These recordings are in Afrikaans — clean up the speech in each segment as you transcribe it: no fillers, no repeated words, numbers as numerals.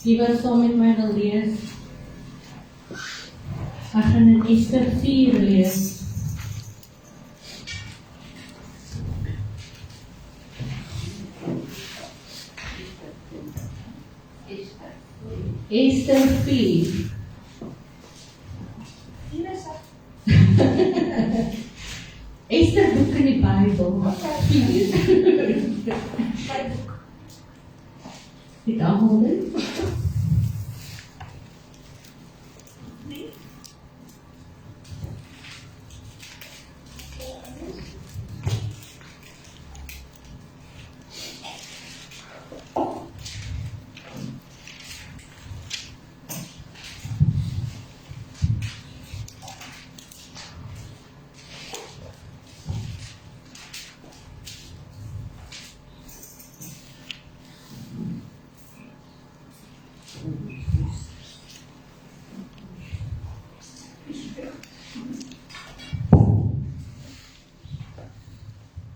Die wat saam met my wil lees. Ek gaan in Ester 4 lees. Ester 4. Ester boek in die Bybel. Die almal dit?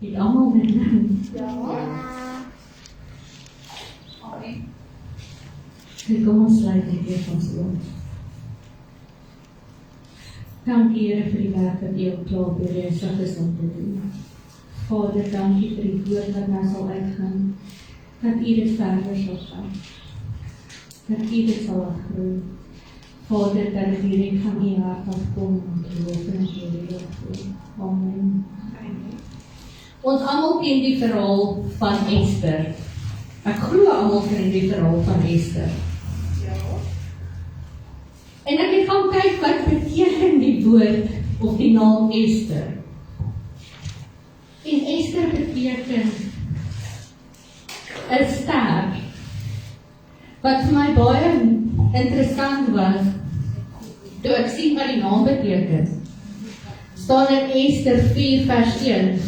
Die almal dit nou? Ja. Amen. Kom ons sluit net weer ons oë. Dankie Here vir die werk wat U klaar besig is om te doen. Vader, dankie vir die woord wat nou sal uitgaan. Dat U dit verder sal gaan. Dat U dit sal groei. Vader, dat dit direk van U hart afkom om te loof en te leef. Amen. Ons almal ken die verhaal van Ester. Ek glo almal ken die verhaal van Ester. Ja. En ek het gaan kyk wat beteken die woord of die naam Ester. En Ester beteken 'n ster. Wat vir my baie interessant was, toe ek sien wat die naam beteken. Staan in Ester 4 vers 1.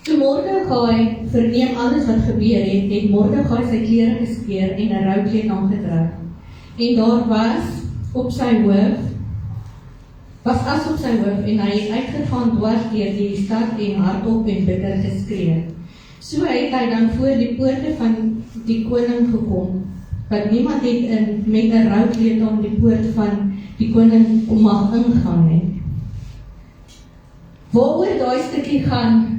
Toe Mordegai verneem alles wat gebeur het, het Mordegai sy klere geskeur en 'n roukleed aangetrek. En daar was op sy hoof en hy het uitgegaan dwars deur die stad en hardop en bitter geskree. So het hy dan voor die poorte van die koning gekom, wat niemand het met 'n roukleed aan die poort van die koning mag ingaan het. Waaroor daai stukkie gaan,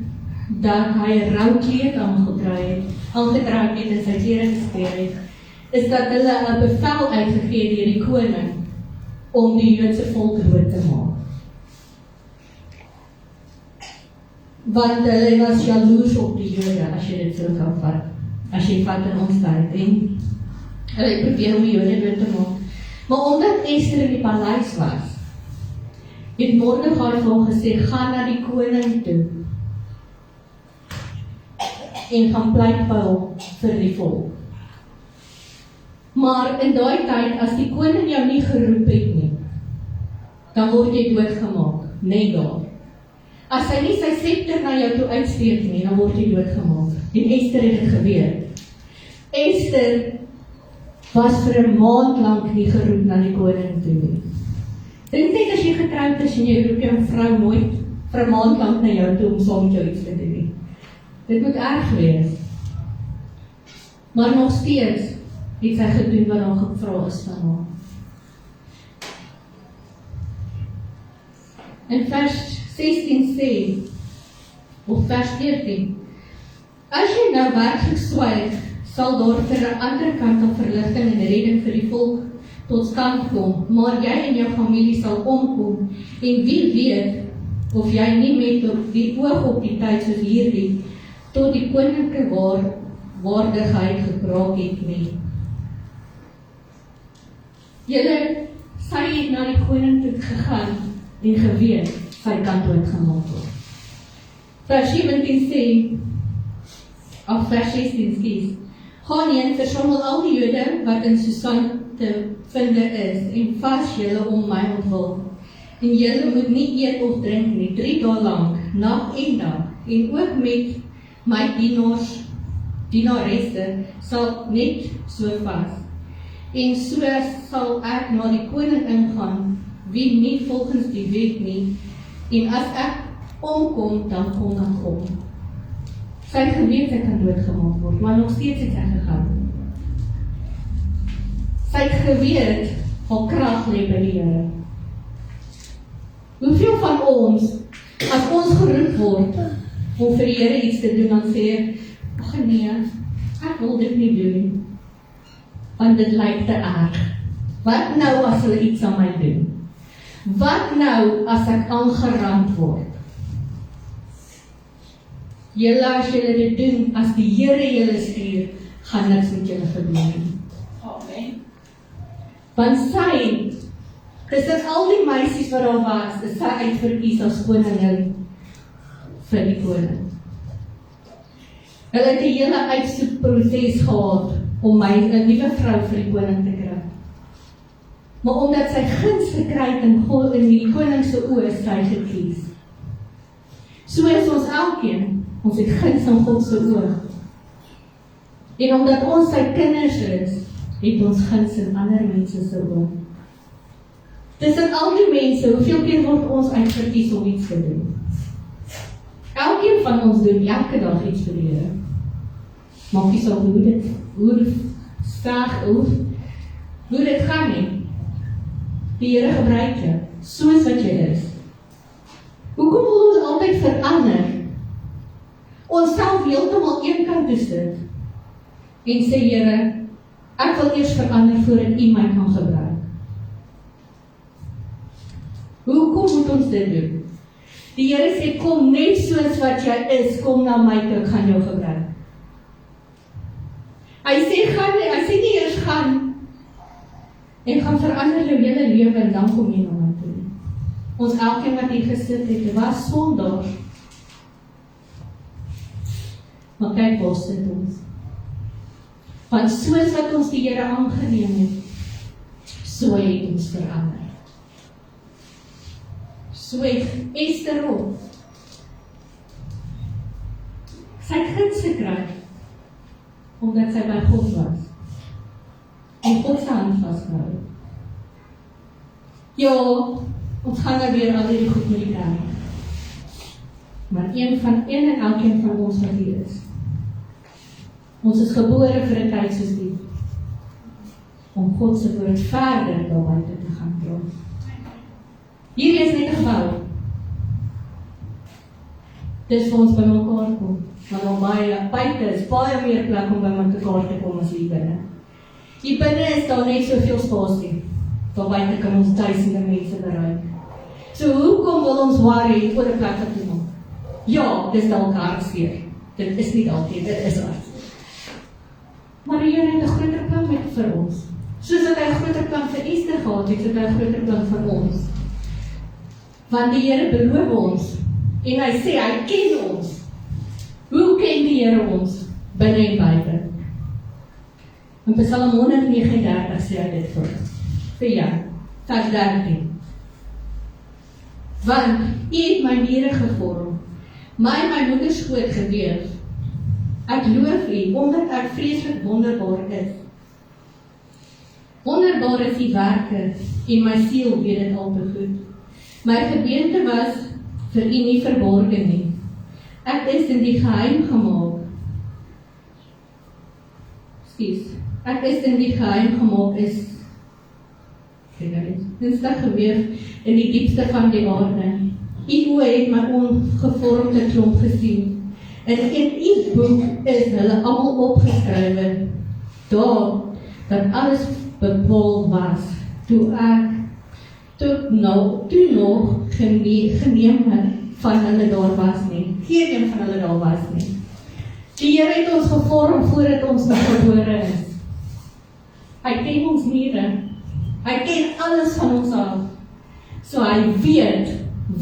dat hy 'n roukleed aangetrek het en sy klere geskeur het, is dat hulle 'n bevel uitgegee deur die koning om die Joodse volk dood te maak. Want hulle was jaloers op die Jode, as jy dit so kan vat. As jy vat in ons tyd, en hulle probeer om die Jode dood te maak. Maar omdat Ester in die paleis was, het Mordegai vir hom gesê, ga na die koning toe en gaan pleit by hom vir die volk. Maar in daai tyd, as die koning jou nie geroep het nie, dan word jy doodgemaak, net daar. As hy nie sy scepter na jou toe uitsteek nie, dan word jy doodgemaak. En Ester het dit geweet. Ester was vir 'n maand lank nie geroep na die koning toe nie. Dink net as jy getroud is en jy roep jou vrou nooit vir 'n maand lank na jou toe om saam met jou iets te doen nie. Dit moet erg wees. Maar nog steeds het sy gedoen wat haar gevra is van haar. In vers 16 sê, of vers 14, as jy nou werklik swyg, sal daar vir 'n ander kant van verligting en redding vir die volk tot stand kom, maar jy en jou familie sal omkom, en wie weet, of jy nie met op die oog op die tyd soos hierdie, tot die koninklike waardigheid gekraak het nie. Sy het na die koning toe gegaan en geweet, sy kan doodgemaak word. Vers 17 sê, of vers 16 skies, gaan heen, versamel al die Jode wat in Susan te vinde is, en vas julle om my ontwil. En julle moet nie eet of drink nie, 3 dae lank, nag en dag, en ook met my dienaresse sal net so vas. En so sal ek na die koning ingaan, wie nie volgens die wet nie, en as ek omkom, dan kom ek om. Sy het geweet sy kan doodgemaak word, maar nog steeds het sy gegaan. Sy het geweet, haar krag lê by die Here. Hoeveel van ons, as ons geroep word, om vir die Here iets te doen, dan sê, ag nee, ek wil dit nie doen, want dit lyk te erg. Wat nou as hulle iets aan my doen? Wat nou as ek aangerand word? Julle as julle dit doen, as die Here julle stuur, gaan niks met julle gebeur. Amen. Want sy, tussen al die meisies wat daar was, is sy uitverkies as koningin vir die koning. Hulle het 'n hele uitsoekproses gehad om 'n nuwe vrou vir die koning te kry. Maar omdat sy guns gekry het in God in die koning se oë, is sy gekies. So is ons elkeen, ons het guns in God se oë. En omdat ons sy kinders is, het ons guns in ander mense se oë. Tussen al die mense, hoeveel keer word ons uitverkies om iets te doen? Elkeen van ons doen elke dag iets vir die Here. Maak nie saak hoe dit gaan nie. Die Here gebruik jou, soos wat jy is. Hoekom wil ons altyd verander? Ons self heeltemal een kant toe sit en sê, Here, ek wil eers verander voordat U my kan gebruik. Hoekom moet ons dit doen? Die Here sê, kom net soos wat jy is, kom na my toe, ek gaan jou gebruik. Hy sê nie eers gaan en gaan verander jou hele lewe en dan kom jy na my toe. Ons elkeen wat hier gesit het, was sondaars. Maar kyk waar sit ons. Want soos wat ons die Here aangeneem het, so het ons verander. So het Esther op. Sy het guns gekry, omdat sy by God was. En God se hand vasgehou. Ja, ons gaan nou weer al die goed met die kry. Maar een en elkeen van ons wat hier is. Ons is gebore vir 'n tyd soos die, om God se woord verder daar buite te gaan dra. Hier is net 'n gebou. Dis vir ons by mekaar kom. Maar al baie buite is baie meer plek om by mekaar te kom as hier binne. Hier binne is daar net soveel spasie. Daar buite kan ons duisende mense bereik. So hoekom wil ons worry oor 'n plek wat iemand? Ja, dis dalk hartseer. Dit is nie altyd, dit is hard. Maar die Here het 'n groter plan vir ons. Soos dat hy 'n groter plan vir Esther gehad het, het hy 'n groter plan vir ons. Want die Here beloof ons, en hy sê, hy ken ons. Hoe ken die Here ons? Binne en buite. In Psalm 139 sê hy dit vir jou, vers 13. Want U het my niere gevorm, my in my moeder skoot geweef. Ek loof U, omdat ek vreeslik wonderbaar is. Wonderbaar is U werke, en my siel weet dit al te goed. My gebeente was vir U nie verborgen nie. Ek is in die geheim gemaak. Ek is in die geheim gemaak dinsdag geweef in die diepste van die aarde. U oë het my ongevormde klomp gesien. En in U boek is hulle almal opgeskrywe. Daar dat alles bepaal was, toe nog geneem van hulle daar was nie. Geen een van hulle daar was nie. Die Here het ons gevorm voordat ons nog gebore is. Hy ken ons niere. Hy ken alles van ons af. So hy weet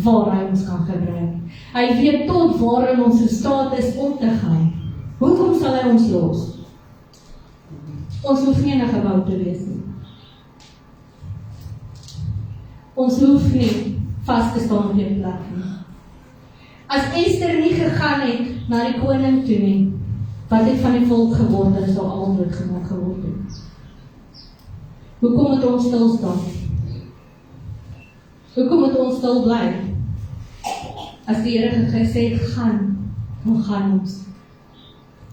waar hy ons kan gebruik. Hy weet tot waar ons in staat is om te gaan. Hoekom sal hy ons los? Ons hoef nie in 'n gebou te wees nie. Ons hoef nie vas te staan op die plek nie. As Esther nie gegaan het na die koning toe nie, wat het van die volk geword, hulle sal almal doodgemaak geword het. Hoekom moet ons stil staan? Hoekom moet ons stil bly? As die Here gesê het, dan gaan ons.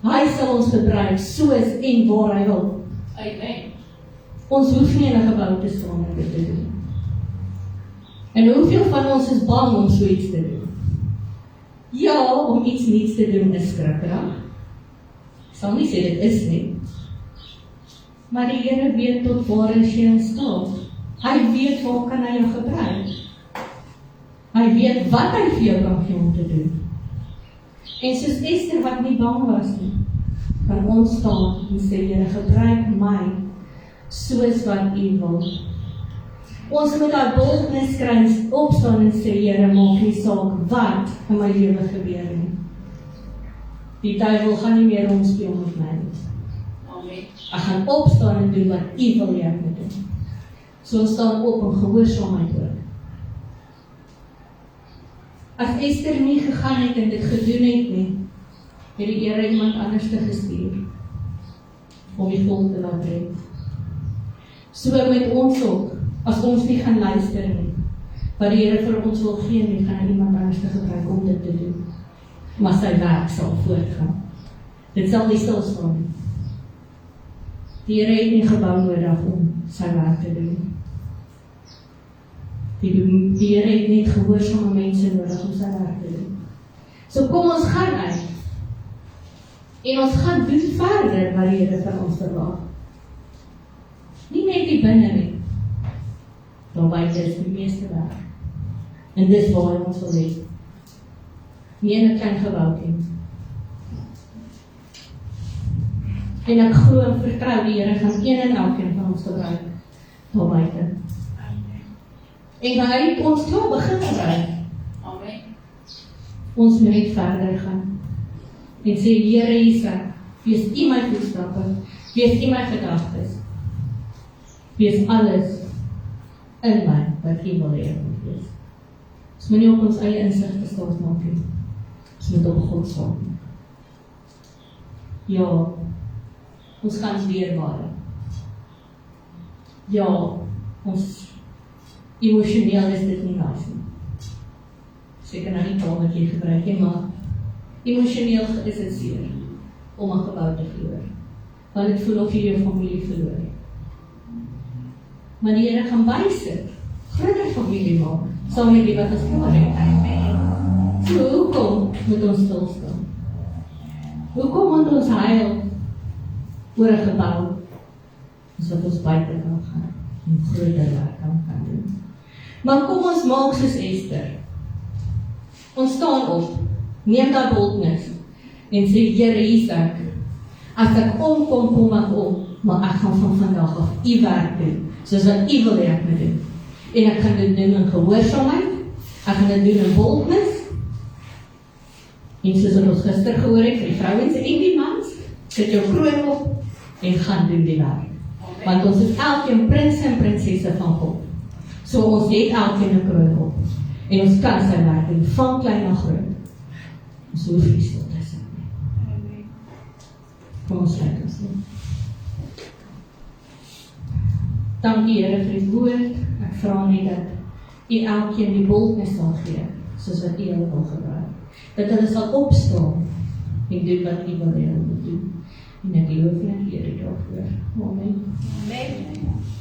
Hy sal ons gebruik, soos en waar hy wil. Amen. Ons hoef nie in 'n gebou te staan om dit te doen. En hoeveel van ons is bang om so iets te doen? Ja, om iets niets te doen is skrikkerig. Ek sal nie sê dit is nie. Maar die Here weet tot waar is jy in staat. Hy weet waar kan hy jou gebruik. Hy weet wat hy vir jou kan gee om te doen. En soos Ester wat nie bang was nie, kan ons staan en sê, Here, gebruik my soos wat U wil. Ons moet daai boldness kry, opstaan en sê, Here, maak nie saak wat in my lewe gebeur nie. Die duiwel gaan nie meer omspeel met my nie. Amen. Ek gaan opstaan en doen wat U wil hê ek moet doen. So ons staan op en gehoorsaamheid ook. As Ester nie gegaan het en dit gedoen het nie, het die Here iemand anders te gestuur om die volk te laat red. So met ons ook, as ons nie gaan luister nie, wat die Here vir ons wil gee nie, gaan hy iemand anders te gebruik om dit te doen. Maar sy werk sal voortgaan. Dit sal nie stilstaan nie. Die Here het nie gebou nodig om sy werk te doen. Die Here het net gehoorsame mense nodig om sy werk te doen. So kom ons gaan uit. En ons gaan doen verder wat die Here van ons verwag. Nie net die binne nie. Dan buite is die meeste werk. En dis waar hy ons wil hê. Nie in 'n klein gebouetjie. En ek glo en vertrou die Here gaan een en elkeen van ons gebruik daar buite. En hy het ons klaar begin gebruik. Amen. Ons moet net verder gaan. En sê, Here Jesus, wees U my voetstappe, wees U my gedagtes, wees alles in my wat U wil hê ek moet wees. Ons moet nie op ons eie insig te staat maak nie. Ons moet op God staan. Ja, ons gaan weerbaar. Ja, ons emosioneel is dit nie nice nie. Seker nou nie taal wat jy gebruik nie, maar emosioneel is dit seer om 'n gebou te verloor. Want dit voel of jy jou familie verloor. Maar die Here gaan bysit, groter familie maak, saam met die wat ons klaar het. So hoekom moet ons stilstaan? Hoekom moet ons huil oor 'n gebou, sodat ons buite kan gaan en groter werk kan doen? Maar kom ons maak soos Ester. Ons staan op, neem daai boldness en sê, Here Jesus, as ek kom ek om, maar ek gaan van vandag af U werk doen, soos wat U wil hê ek moet doen. En ek gaan dit doen in gehoorsaamheid, ek gaan dit doen in boldness, en soos wat ons gister gehoor het, vir die vrouens en die mans, sit jou kroon op, en gaan doen die werk. Want ons is elkeen prins en prinsesse van God. So ons het elkeen 'n kroon op. En ons kan sy werk doen, van klein na groot. Ons hoef nie stil te sit nie. Kom ons sluit ons nie. Dankie Here vir die woord. Ek vra net dat U elkeen die boldness sal gee, soos wat U hulle wil gebruik. Dat hulle sal opstaan en doen wat U wil hê hulle moet doen. En ek loof en ek eer U daarvoor. Amen. Amen.